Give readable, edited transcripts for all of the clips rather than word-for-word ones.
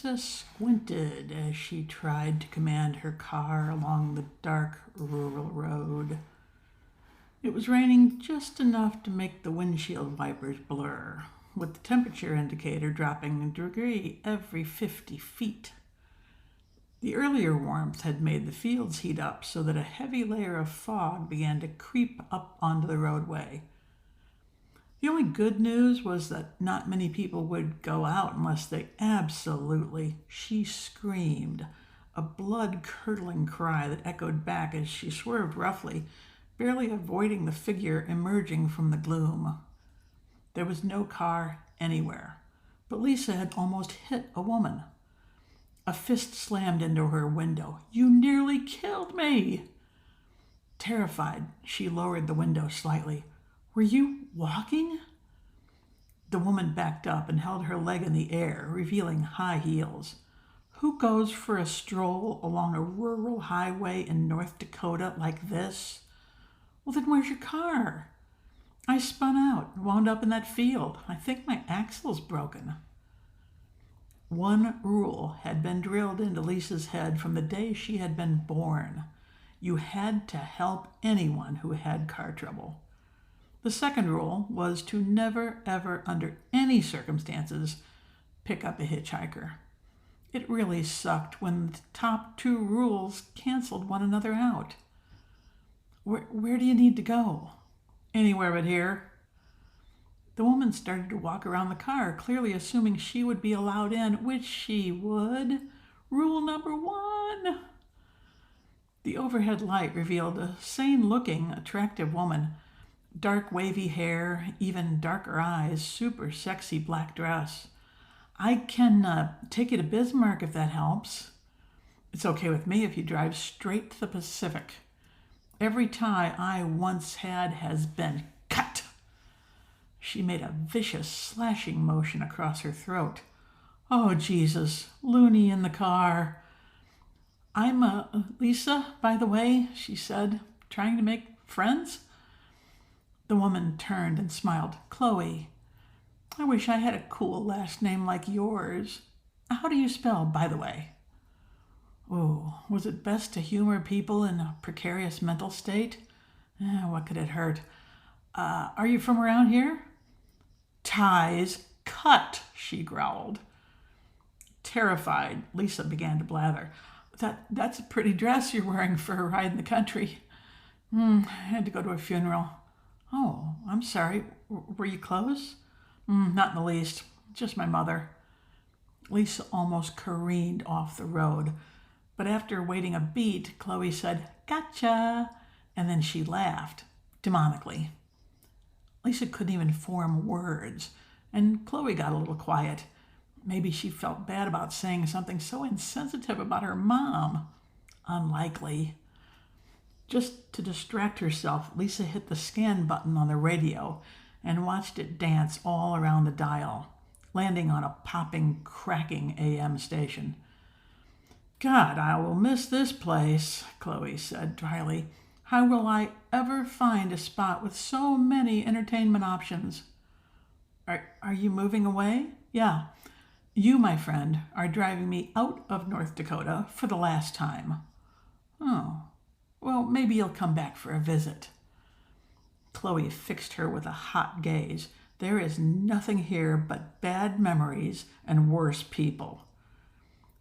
Lisa squinted as she tried to command her car along the dark rural road. It was raining just enough to make the windshield wipers blur, with the temperature indicator dropping a degree every 50 feet. The earlier warmth had made the fields heat up so that a heavy layer of fog began to creep up onto the roadway. The only good news was that not many people would go out unless they absolutely, she screamed, a blood-curdling cry that echoed back as she swerved roughly, barely avoiding the figure emerging from the gloom. There was no car anywhere, but Lisa had almost hit a woman. A fist slammed into her window. "You nearly killed me!" Terrified, she lowered the window slightly. "Were you walking?" The woman backed up and held her leg in the air, revealing high heels. Who goes for a stroll along a rural highway in North Dakota like this? Well, then where's your car? I spun out and wound up in that field. I think my axle's broken. One rule had been drilled into Lisa's head from the day she had been born. You had to help anyone who had car trouble. The second rule was to never, ever, under any circumstances, pick up a hitchhiker. It really sucked when the top two rules canceled one another out. Where do you need to go? Anywhere but here. The woman started to walk around the car, clearly assuming she would be allowed in, which she would. Rule number 1. The overhead light revealed a sane-looking, attractive woman. Dark wavy hair, even darker eyes, super sexy black dress. "I can take you to Bismarck if that helps." "It's okay with me if you drive straight to the Pacific. Every tie I once had has been cut." She made a vicious slashing motion across her throat. "Oh, Jesus, Looney in the car." "I'm Lisa, by the way," she said, "trying to make friends." The woman turned and smiled. "Chloe. I wish I had a cool last name like yours. How do you spell, by the way?" Oh, was it best to humor people in a precarious mental state? What could it hurt? Are you from around here?" "Ties cut," she growled. Terrified, Lisa began to blather. That's a pretty dress you're wearing for a ride in the country." I had to go to a funeral." "Oh, I'm sorry. Were you close?" Not in the least. Just my mother." Lisa almost careened off the road, but after waiting a beat, Chloe said, "Gotcha," and then she laughed, demonically. Lisa couldn't even form words, and Chloe got a little quiet. Maybe she felt bad about saying something so insensitive about her mom. Unlikely. Just to distract herself, Lisa hit the scan button on the radio and watched it dance all around the dial, landing on a popping, cracking AM station. "God, I will miss this place," Chloe said dryly. "How will I ever find a spot with so many entertainment options?" Are you moving away?" "Yeah. You, my friend, are driving me out of North Dakota for the last time." "Oh. Well, maybe you'll come back for a visit." Chloe fixed her with a hot gaze. "There is nothing here but bad memories and worse people."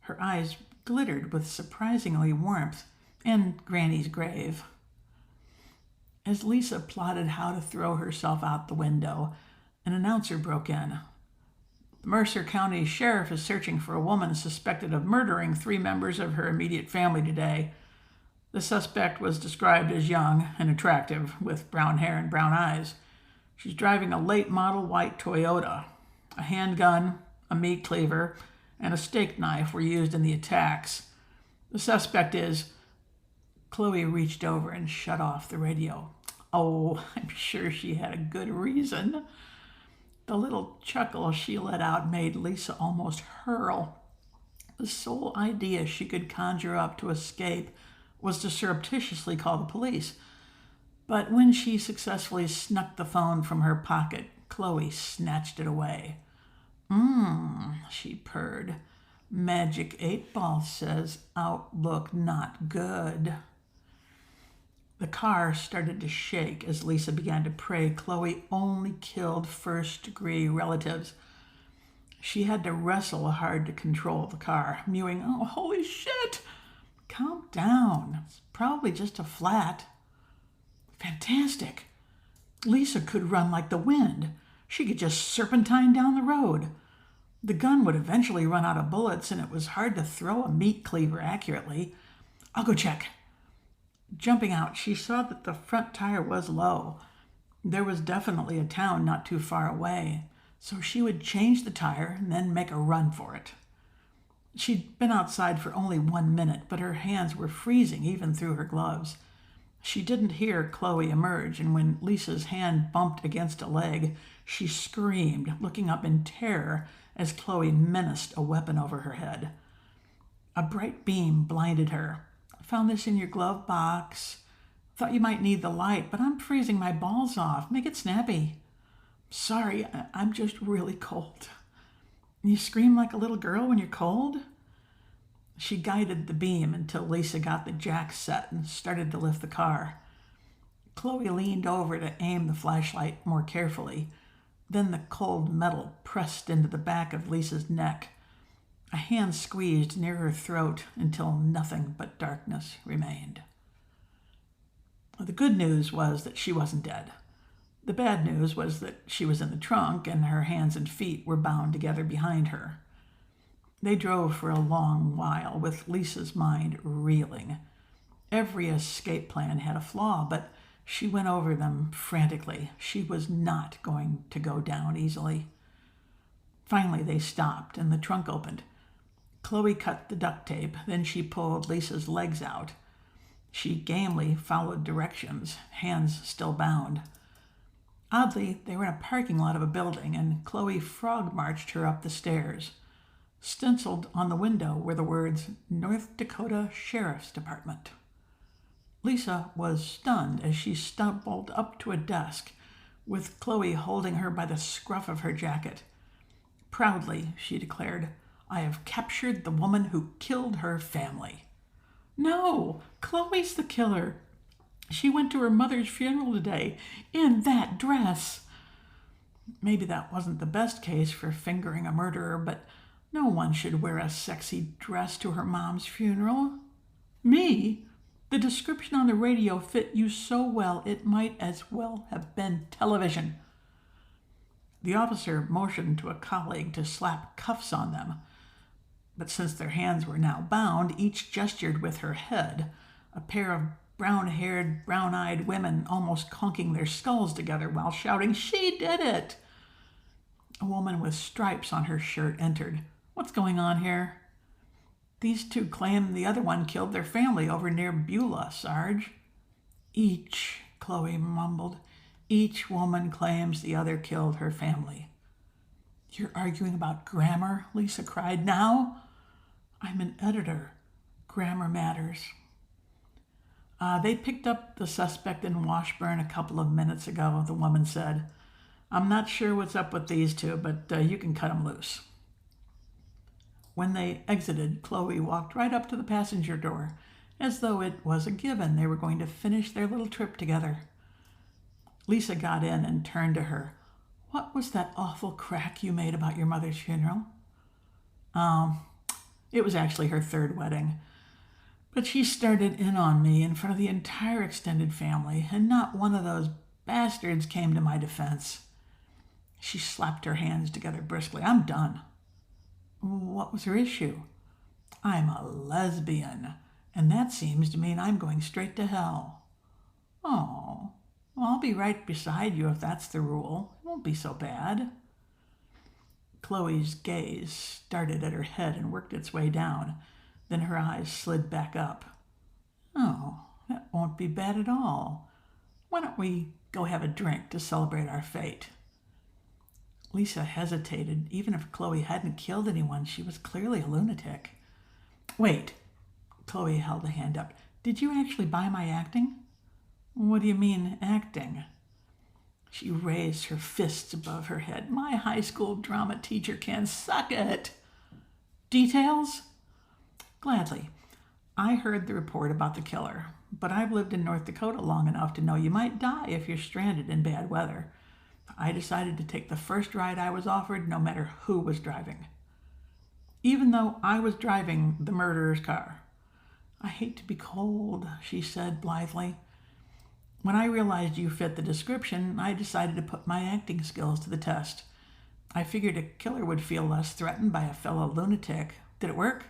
Her eyes glittered with surprisingly warmth and Granny's grave. As Lisa plotted how to throw herself out the window, an announcer broke in. "The Mercer County Sheriff is searching for a woman suspected of murdering 3 members of her immediate family today. The suspect was described as young and attractive, with brown hair and brown eyes. She's driving a late model white Toyota. A handgun, a meat cleaver, and a steak knife were used in the attacks. The suspect is..." Chloe reached over and shut off the radio. Oh, I'm sure she had a good reason. The little chuckle she let out made Lisa almost hurl. The sole idea she could conjure up to escape was to surreptitiously call the police. But when she successfully snuck the phone from her pocket, Chloe snatched it away. She purred. Magic 8-Ball says outlook not good. The car started to shake as Lisa began to pray Chloe only killed first-degree relatives. She had to wrestle hard to control the car, mewing, "Oh, holy shit! Calm down. It's probably just a flat." Fantastic. Lisa could run like the wind. She could just serpentine down the road. The gun would eventually run out of bullets, and it was hard to throw a meat cleaver accurately. "I'll go check." Jumping out, she saw that the front tire was low. There was definitely a town not too far away, so she would change the tire and then make a run for it. She'd been outside for only 1 minute, but her hands were freezing even through her gloves. She didn't hear Chloe emerge, and when Lisa's hand bumped against a leg, she screamed, looking up in terror as Chloe menaced a weapon over her head. A bright beam blinded her. "I found this in your glove box. Thought you might need the light, but I'm freezing my balls off. Make it snappy." "Sorry, I'm just really cold." "You scream like a little girl when you're cold?" She guided the beam until Lisa got the jack set and started to lift the car. Chloe leaned over to aim the flashlight more carefully. Then the cold metal pressed into the back of Lisa's neck. A hand squeezed near her throat until nothing but darkness remained. The good news was that she wasn't dead. The bad news was that she was in the trunk and her hands and feet were bound together behind her. They drove for a long while, with Lisa's mind reeling. Every escape plan had a flaw, but she went over them frantically. She was not going to go down easily. Finally, they stopped and the trunk opened. Chloe cut the duct tape, then she pulled Lisa's legs out. She gamely followed directions, hands still bound. Oddly, they were in a parking lot of a building, and Chloe frog-marched her up the stairs. Stenciled on the window were the words, "North Dakota Sheriff's Department." Lisa was stunned as she stumbled up to a desk, with Chloe holding her by the scruff of her jacket. Proudly, she declared, "I have captured the woman who killed her family." "No, Chloe's the killer. She went to her mother's funeral today in that dress." Maybe that wasn't the best case for fingering a murderer, but no one should wear a sexy dress to her mom's funeral. "Me? The description on the radio fit you so well it might as well have been television." The officer motioned to a colleague to slap cuffs on them, but since their hands were now bound, each gestured with her head, a pair of brown-haired, brown-eyed women almost conking their skulls together while shouting, "She did it!" A woman with stripes on her shirt entered. "What's going on here?" "These two claim the other one killed their family over near Beulah, Sarge." "Each," Chloe mumbled. "Each woman claims the other killed her family." "You're arguing about grammar?" Lisa cried. "Now?" "I'm an editor. Grammar matters." They picked up the suspect in Washburn a couple of minutes ago," the woman said. "I'm not sure what's up with these two, but you can cut them loose." When they exited, Chloe walked right up to the passenger door, as though it was a given they were going to finish their little trip together. Lisa got in and turned to her. "What was that awful crack you made about your mother's funeral?" It was actually her third wedding. But she started in on me in front of the entire extended family, and not one of those bastards came to my defense." She slapped her hands together briskly. "I'm done." "What was her issue?" "I'm a lesbian, and that seems to mean I'm going straight to hell." "Oh, well, I'll be right beside you if that's the rule. It won't be so bad." Chloe's gaze started at her head and worked its way down. Then her eyes slid back up. "Oh, that won't be bad at all. Why don't we go have a drink to celebrate our fate?" Lisa hesitated. Even if Chloe hadn't killed anyone, she was clearly a lunatic. "Wait," Chloe held a hand up. "Did you actually buy my acting?" "What do you mean, acting?" She raised her fists above her head. "My high school drama teacher can suck it." Details? Gladly. I heard the report about the killer, but I've lived in North Dakota long enough to know you might die if you're stranded in bad weather. I decided to take the first ride I was offered, no matter who was driving. Even though I was driving the murderer's car. I hate to be cold, she said blithely. When I realized you fit the description, I decided to put my acting skills to the test. I figured a killer would feel less threatened by a fellow lunatic. Did it work?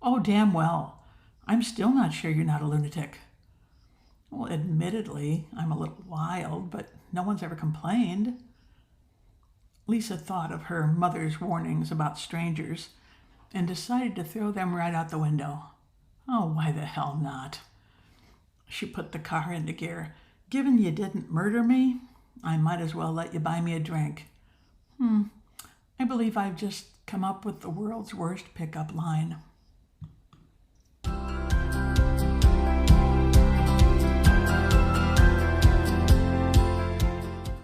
Oh, damn well. I'm still not sure you're not a lunatic. Well, admittedly, I'm a little wild, but no one's ever complained. Lisa thought of her mother's warnings about strangers and decided to throw them right out the window. Oh, why the hell not? She put the car into gear. Given you didn't murder me, I might as well let you buy me a drink. I believe I've just come up with the world's worst pickup line.